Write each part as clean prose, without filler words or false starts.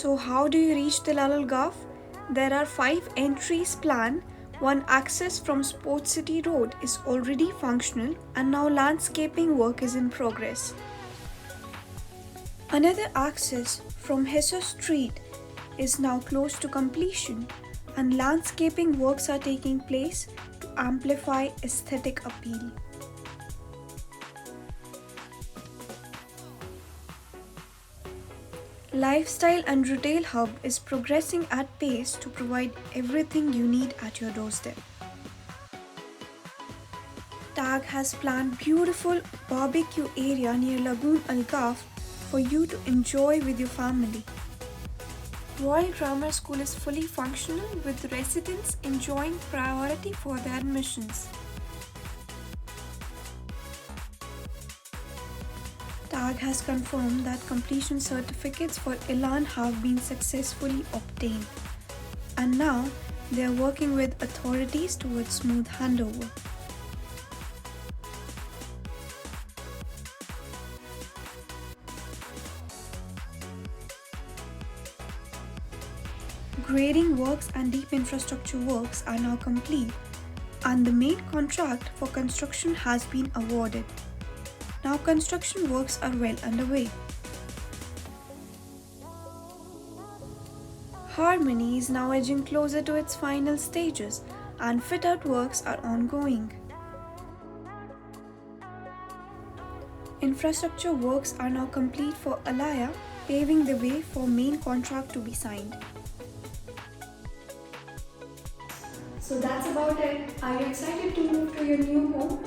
So how do you reach Tilal Al Ghaf? There are 5 entries planned. One access from Sports City Road is already functional and now landscaping work is in progress. Another access from Hessa Street is now close to completion and landscaping works are taking place to amplify aesthetic appeal. Lifestyle and Retail Hub is progressing at pace to provide everything you need at your doorstep. TAG has planned beautiful barbecue area near Lagoon Al Ghaf for you to enjoy with your family. Royal Grammar School is fully functional with residents enjoying priority for their admissions. TAG has confirmed that completion certificates for elan have been successfully obtained and now they are working with authorities towards smooth handover. Grading works and deep infrastructure works are now complete and the main contract for construction has been awarded. Now construction works are well underway. Harmony is now edging closer to its final stages and fit-out works are ongoing. Infrastructure works are now complete for Alaya, paving the way for main contract to be signed. So that's about it. Are you excited to move to your new home?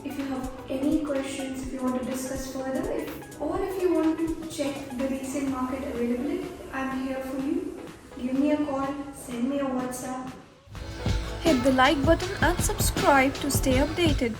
If you have any questions, if you want to discuss further, or if you want to check the resale market availability, I'm here for you. Give me a call, send me a WhatsApp. Hit the like button and subscribe to stay updated.